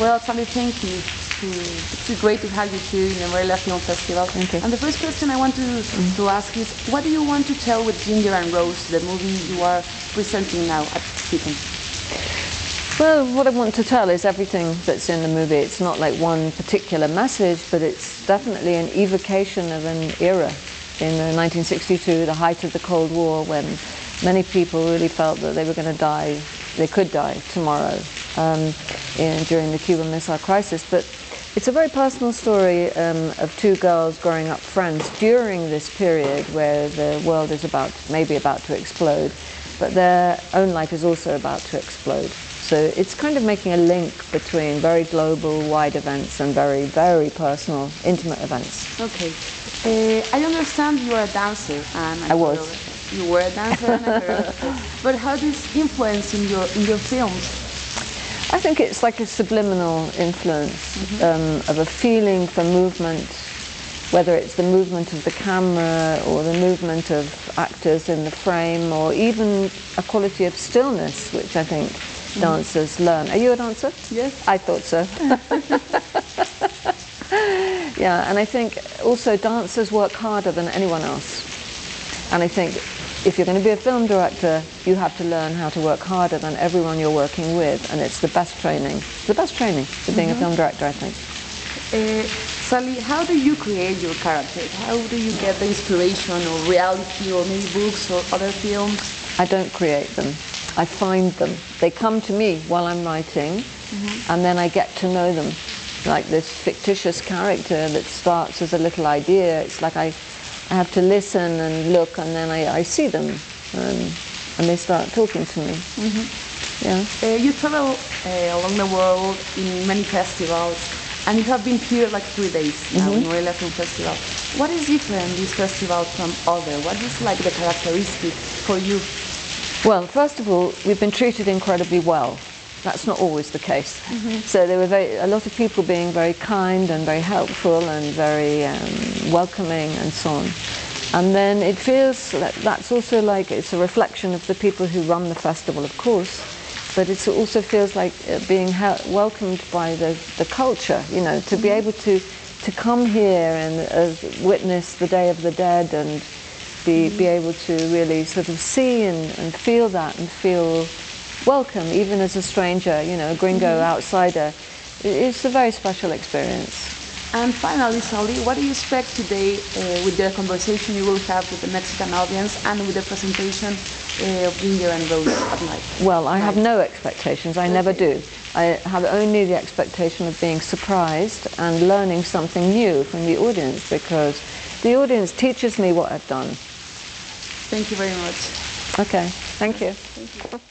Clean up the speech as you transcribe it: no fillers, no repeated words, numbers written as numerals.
Well, Sally, thank you. It's great to have you here in the Mariana Film Festival. Thank you. And the first question I want to ask is, what do you want to tell with Ginger and Rose, the movie you are presenting now at FICM? Well, what I want to tell is everything that's in the movie. It's not like one particular message, but it's definitely an evocation of an era in 1962, the height of the Cold War, when many people really felt that they were going to die, they could die tomorrow during the Cuban Missile Crisis. But it's a very personal story of two girls growing up friends during this period where the world is maybe about to explode, but their own life is also about to explode. So it's kind of making a link between very global, wide events and very, very personal, intimate events. Okay. I understand you are a dancer. And I was. You were a dancer and a choreographer. But how does influence in your films? I think it's like a subliminal influence of a feeling for movement, whether it's the movement of the camera or the movement of actors in the frame, or even a quality of stillness, which I think dancers learn. Are you a dancer? Yes. I thought so. Yeah, and I think also dancers work harder than anyone else. And I think if you're going to be a film director, you have to learn how to work harder than everyone you're working with, and it's the best training. It's the best training for being a film director, I think. Sally, how do you create your characters? How do you get the inspiration or reality or maybe books or other films? I don't create them. I find them. They come to me while I'm writing, and then I get to know them. Like this fictitious character that starts as a little idea, it's like I have to listen and look, and then I see them, and they start talking to me. Yeah. You travel along the world in many festivals, and you have been here like 3 days now in Mariana Film Festival. What is different this festival from other? What is like the characteristic for you? Well, first of all, we've been treated incredibly well. That's not always the case. So there were a lot of people being very kind and very helpful and very welcoming and so on. And then it feels that's also like it's a reflection of the people who run the festival, of course, but it also feels like being welcomed by the culture, you know, to be able to come here and witness the Day of the Dead and be able to really sort of see and feel that and feel welcome, even as a stranger, you know, a gringo outsider. It's a very special experience. And finally, Sally, what do you expect today with the conversation you will have with the Mexican audience and with the presentation of Ginger and Rose at night? Well, I have no expectations. I never do. I have only the expectation of being surprised and learning something new from the audience, because the audience teaches me what I've done. Thank you very much. Okay, thank you. Thank you.